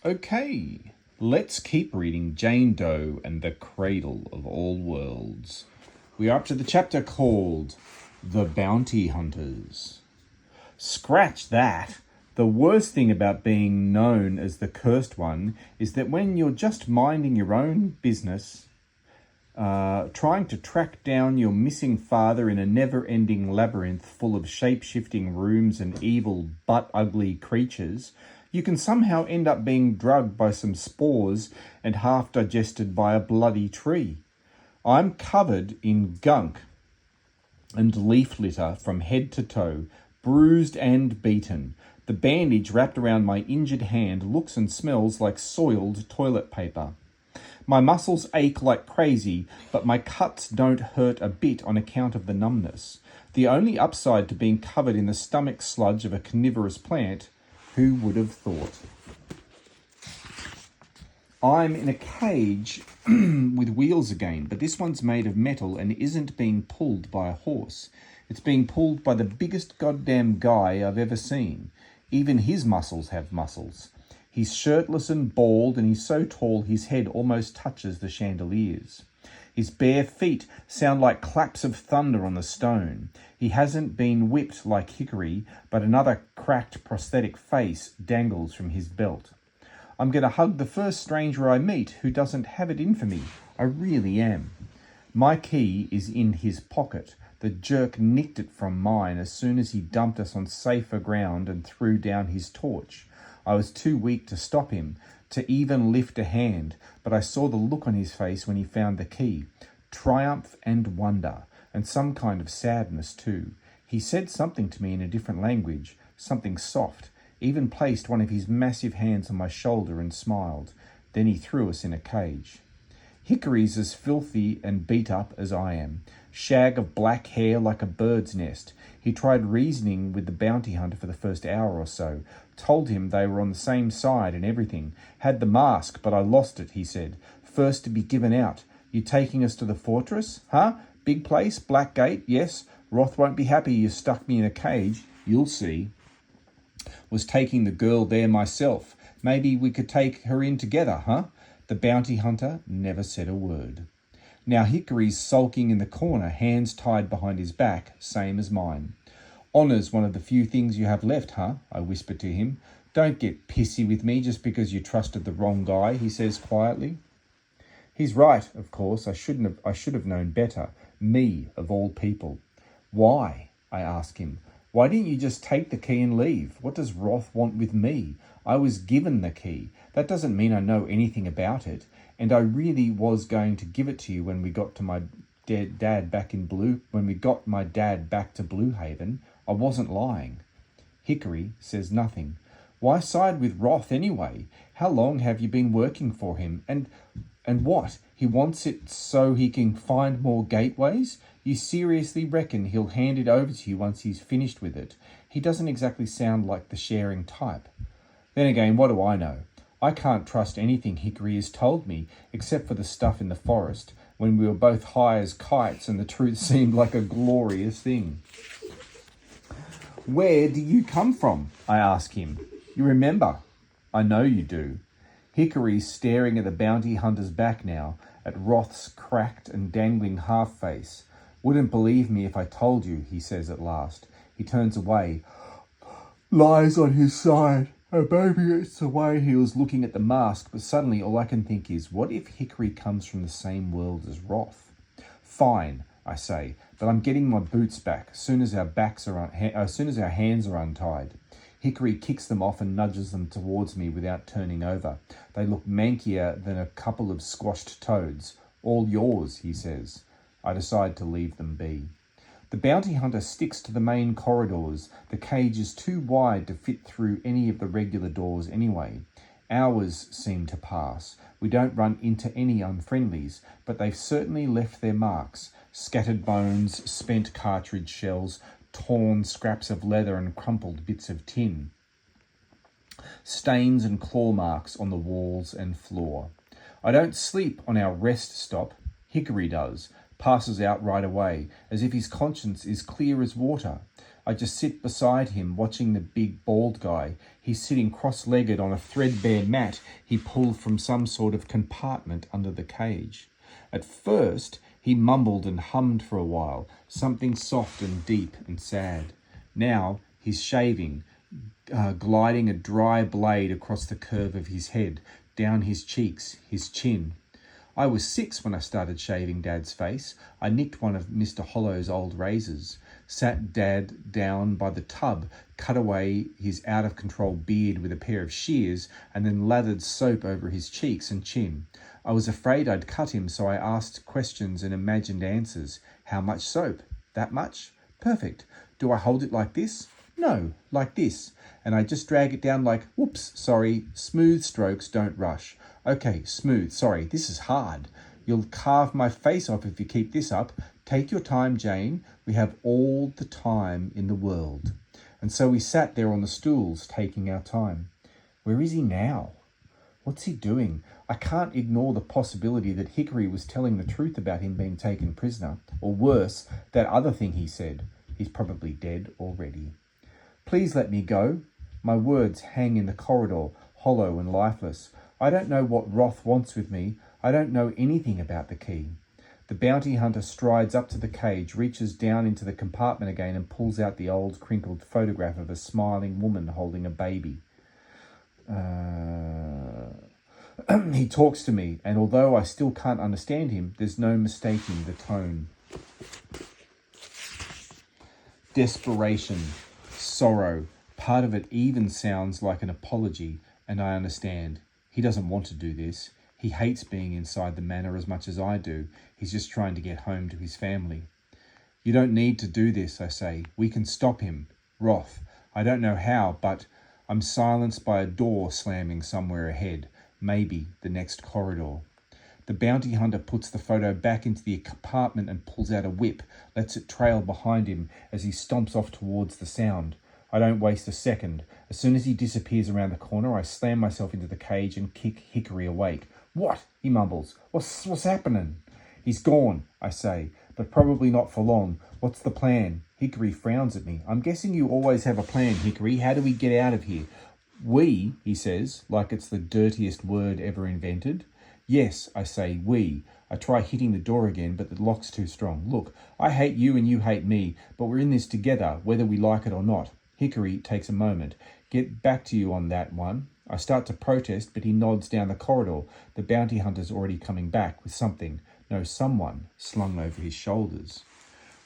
Okay, let's keep reading Jane Doe and the Cradle of All Worlds. We are up to the chapter called The Bounty Hunters. Scratch that. The worst thing about being known as the Cursed One is that when you're just minding your own business, trying to track down your missing father in a never-ending labyrinth full of shape-shifting rooms and evil, but-ugly creatures, you can somehow end up being drugged by some spores and half-digested by a bloody tree. I'm covered in gunk and leaf litter from head to toe, bruised and beaten. The bandage wrapped around my injured hand looks and smells like soiled toilet paper. My muscles ache like crazy, but my cuts don't hurt a bit on account of the numbness. The only upside to being covered in the stomach sludge of a carnivorous plant, who would have thought? I'm in a cage with wheels again, but this one's made of metal and isn't being pulled by a horse. It's being pulled by the biggest goddamn guy I've ever seen. Even his muscles have muscles. He's shirtless and bald, and he's so tall his head almost touches the chandeliers. His bare feet sound like claps of thunder on the stone. He hasn't been whipped like Hickory, but another cracked prosthetic face dangles from his belt. I'm going to hug the first stranger I meet who doesn't have it in for me. I really am. My key is in his pocket. The jerk nicked it from mine as soon as he dumped us on safer ground and threw down his torch. I was too weak to stop him, to even lift a hand, but I saw the look on his face when he found the key. Triumph and wonder, and some kind of sadness too. He said something to me in a different language, something soft, even placed one of his massive hands on my shoulder and smiled. Then he threw us in a cage. Hickory's as filthy and beat up as I am. Shag of black hair like a bird's nest. He tried reasoning with the bounty hunter for the first hour or so. Told him they were on the same side and everything. Had the mask, but I lost it, he said. First to be given out. You taking us to the fortress? Huh? Big place, black gate, yes. Roth won't be happy you stuck me in a cage. You'll see. Was taking the girl there myself. Maybe we could take her in together, huh? The bounty hunter never said a word. Now Hickory's sulking in the corner, hands tied behind his back, same as mine. Honour's one of the few things you have left, huh? I whispered to him. Don't get pissy with me just because you trusted the wrong guy, he says quietly. He's right, of course. I should have known better. Me, of all people. Why? I ask him. Why didn't you just take the key and leave? What does Roth want with me? I was given the key. That doesn't mean I know anything about it. And I really was going to give it to you when we got to my dad back to Blue Haven. I wasn't lying. Hickory says nothing. Why side with Roth anyway? How long have you been working for him? And what? He wants it so he can find more gateways? You seriously reckon he'll hand it over to you once he's finished with it? He doesn't exactly sound like the sharing type. Then again, what do I know? I can't trust anything Hickory has told me, except for the stuff in the forest, when we were both high as kites and the truth seemed like a glorious thing. Where do you come from? I ask him. You remember? I know you do. Hickory's staring at the bounty hunter's back now, at Roth's cracked and dangling half-face. Wouldn't believe me if I told you, he says at last. He turns away. Lies on his side. Oh, maybe it's the way he was looking at the mask, but suddenly all I can think is, what if Hickory comes from the same world as Roth? Fine, I say, but I'm getting my boots back as soon as our hands are untied. Hickory kicks them off and nudges them towards me without turning over. They look mankier than a couple of squashed toads. All yours, he says. I decide to leave them be. The bounty hunter sticks to the main corridors. The cage is too wide to fit through any of the regular doors anyway. Hours seem to pass. We don't run into any unfriendlies, but they've certainly left their marks. Scattered bones, spent cartridge shells, torn scraps of leather and crumpled bits of tin. Stains and claw marks on the walls and floor. I don't sleep on our rest stop. Hickory does. Passes out right away, as if his conscience is clear as water. I just sit beside him, watching the big bald guy. He's sitting cross-legged on a threadbare mat he pulled from some sort of compartment under the cage. At first, he mumbled and hummed for a while, something soft and deep and sad. Now, he's shaving, gliding a dry blade across the curve of his head, down his cheeks, his chin. I was 6 when I started shaving Dad's face. I nicked one of Mr. Hollow's old razors, sat Dad down by the tub, cut away his out-of-control beard with a pair of shears, and then lathered soap over his cheeks and chin. I was afraid I'd cut him, so I asked questions and imagined answers. How much soap? That much? Perfect. Do I hold it like this? No, like this. And I just drag it down like, whoops, sorry, smooth strokes, don't rush. Okay, smooth, sorry, this is hard. You'll carve my face off if you keep this up. Take your time, Jane. We have all the time in the world. And so we sat there on the stools, taking our time. Where is he now? What's he doing? I can't ignore the possibility that Hickory was telling the truth about him being taken prisoner. Or worse, that other thing he said. He's probably dead already. Please let me go. My words hang in the corridor, hollow and lifeless. I don't know what Roth wants with me. I don't know anything about the key. The bounty hunter strides up to the cage, reaches down into the compartment again and pulls out the old crinkled photograph of a smiling woman holding a baby. He talks to me, and although I still can't understand him, there's no mistaking the tone. Desperation, sorrow, part of it even sounds like an apology, and I understand. He doesn't want to do this. He hates being inside the manor as much as I do. He's just trying to get home to his family. You don't need to do this, I say. We can stop him. Roth. I don't know how, but I'm silenced by a door slamming somewhere ahead. Maybe the next corridor. The bounty hunter puts the photo back into the compartment and pulls out a whip, lets it trail behind him as he stomps off towards the sound. I don't waste a second. As soon as he disappears around the corner, I slam myself into the cage and kick Hickory awake. What? He mumbles. What's happening? He's gone, I say, but probably not for long. What's the plan? Hickory frowns at me. I'm guessing you always have a plan, Hickory. How do we get out of here? We, he says, like it's the dirtiest word ever invented. Yes, I say, we. I try hitting the door again, but the lock's too strong. Look, I hate you and you hate me, but we're in this together, whether we like it or not. Hickory takes a moment. Get back to you on that one. I start to protest, but he nods down the corridor. The bounty hunter's already coming back with something. No, someone slung over his shoulders.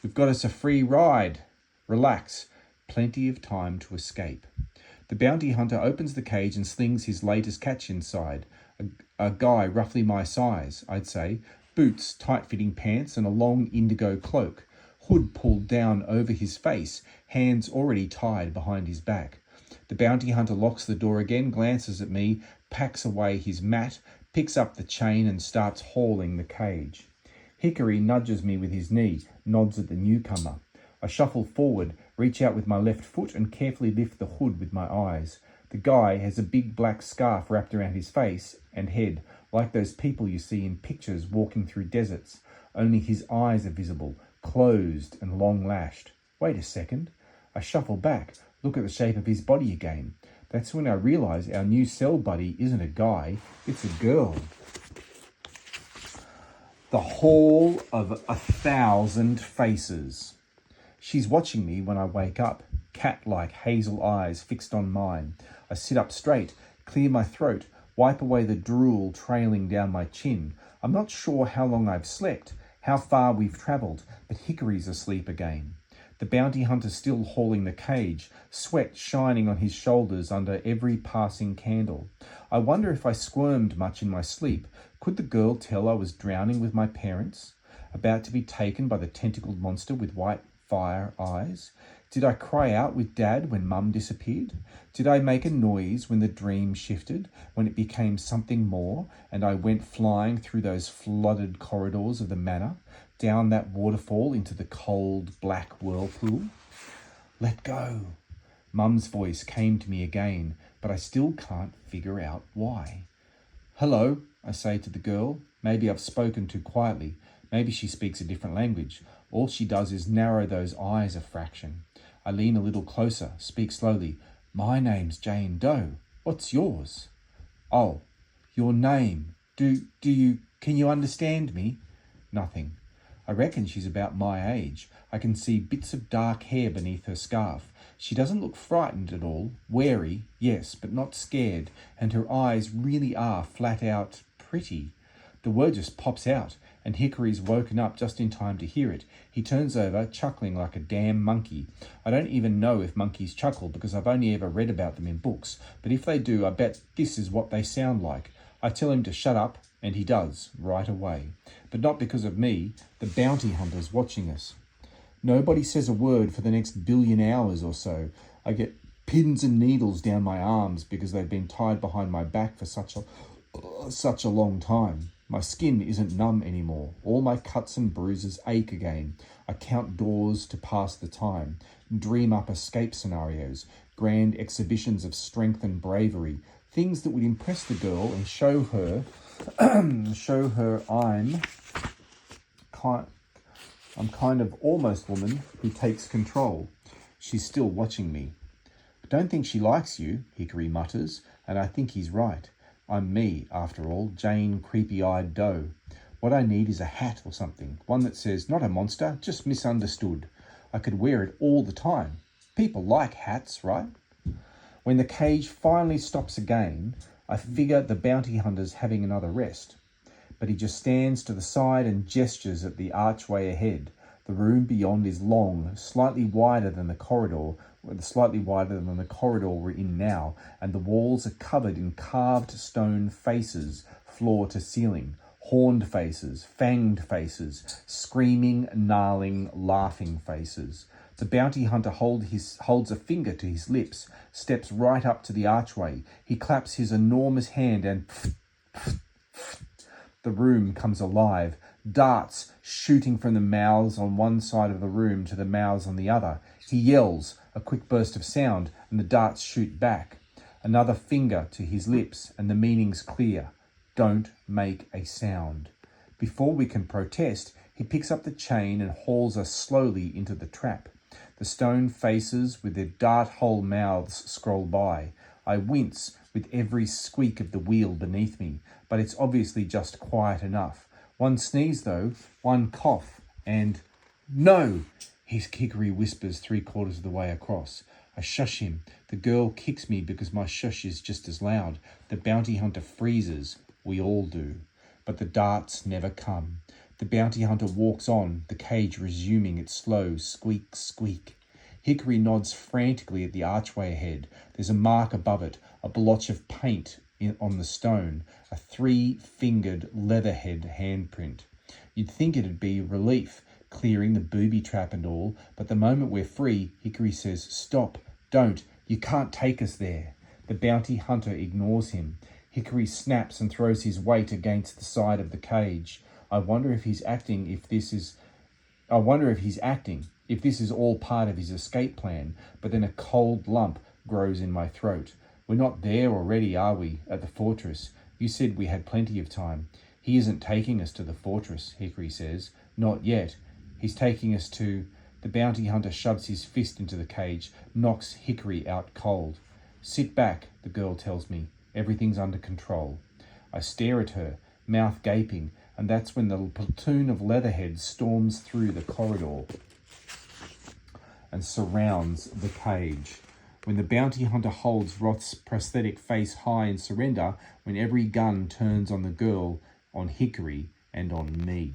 We've got us a free ride. Relax. Plenty of time to escape. The bounty hunter opens the cage and slings his latest catch inside. A guy roughly my size, I'd say. Boots, tight-fitting pants, and a long indigo cloak. Hood pulled down over his face, hands already tied behind his back. The bounty hunter locks the door again, glances at me, packs away his mat, picks up the chain and starts hauling the cage. Hickory nudges me with his knee, nods at the newcomer. I shuffle forward, reach out with my left foot and carefully lift the hood with my eyes. The guy has a big black scarf wrapped around his face and head, like those people you see in pictures walking through deserts. Only his eyes are visible, closed and long-lashed. Wait a second. I shuffle back, look at the shape of his body again. That's when I realise our new cell buddy isn't a guy, it's a girl. The Hall of 1,000 Faces. She's watching me when I wake up, cat-like hazel eyes fixed on mine. I sit up straight, clear my throat, wipe away the drool trailing down my chin. I'm not sure how long I've slept, how far we've travelled, but Hickory's asleep again. The bounty hunter's still hauling the cage, sweat shining on his shoulders under every passing candle. I wonder if I squirmed much in my sleep. Could the girl tell I was drowning with my parents, about to be taken by the tentacled monster with white fire eyes? Did I cry out with Dad when Mum disappeared? Did I make a noise when the dream shifted, when it became something more, and I went flying through those flooded corridors of the manor, down that waterfall into the cold, black whirlpool? Let go. Mum's voice came to me again, but I still can't figure out why. Hello, I say to the girl. Maybe I've spoken too quietly. Maybe she speaks a different language. All she does is narrow those eyes a fraction. I lean a little closer, speak slowly. My name's Jane Doe. What's yours? Oh, your name. Can you understand me? Nothing. I reckon she's about my age. I can see bits of dark hair beneath her scarf. She doesn't look frightened at all. Wary, yes, but not scared. And her eyes really are flat out pretty. The word just pops out, and Hickory's woken up just in time to hear it. He turns over, chuckling like a damn monkey. I don't even know if monkeys chuckle because I've only ever read about them in books, but if they do, I bet this is what they sound like. I tell him to shut up, and he does, right away. But not because of me. The bounty hunter's watching us. Nobody says a word for the next billion hours or so. I get pins and needles down my arms because they've been tied behind my back for such a long time. My skin isn't numb anymore. All my cuts and bruises ache again. I count doors to pass the time, dream up escape scenarios, grand exhibitions of strength and bravery, things that would impress the girl and show her I'm kind of almost woman who takes control. She's still watching me. Don't think she likes you, Hickory mutters, and I think he's right. I'm me, after all, Jane Creepy-Eyed Doe. What I need is a hat or something, one that says, not a monster, just misunderstood. I could wear it all the time. People like hats, right? When the cage finally stops again, I figure the bounty hunter's having another rest. But he just stands to the side and gestures at the archway ahead. The room beyond is long, slightly wider than the corridor we're in now, and the walls are covered in carved stone faces, floor to ceiling, horned faces, fanged faces, screaming, gnarling, laughing faces. The bounty hunter holds a finger to his lips, steps right up to the archway. He claps his enormous hand and the room comes alive. Darts shooting from the mouths on one side of the room to the mouths on the other. He yells, a quick burst of sound, and the darts shoot back. Another finger to his lips, and the meaning's clear. Don't make a sound. Before we can protest, he picks up the chain and hauls us slowly into the trap. The stone faces with their dart-hole mouths scroll by. I wince with every squeak of the wheel beneath me, but it's obviously just quiet enough. One sneeze, though, one cough, and no! Hickory whispers 3/4 of the way across. I shush him. The girl kicks me because my shush is just as loud. The bounty hunter freezes. We all do. But the darts never come. The bounty hunter walks on, the cage resuming its slow squeak, squeak. Hickory nods frantically at the archway ahead. There's a mark above it, a blotch of paint on the stone, a 3-fingered leatherhead handprint. You'd think it'd be relief, clearing the booby trap and all, but the moment we're free, Hickory says, stop, don't, you can't take us there. The bounty hunter ignores him. Hickory snaps and throws his weight against the side of the cage. I wonder if this is all part of his escape plan, but then a cold lump grows in my throat. We're not there already, are we, at the fortress? You said we had plenty of time. He isn't taking us to the fortress, Hickory says. Not yet. He's taking us to... The bounty hunter shoves his fist into the cage, knocks Hickory out cold. Sit back, the girl tells me. Everything's under control. I stare at her, mouth gaping, and that's when the platoon of leatherheads storms through the corridor and surrounds the cage. When the bounty hunter holds Roth's prosthetic face high in surrender, when every gun turns on the girl, on Hickory, and on me.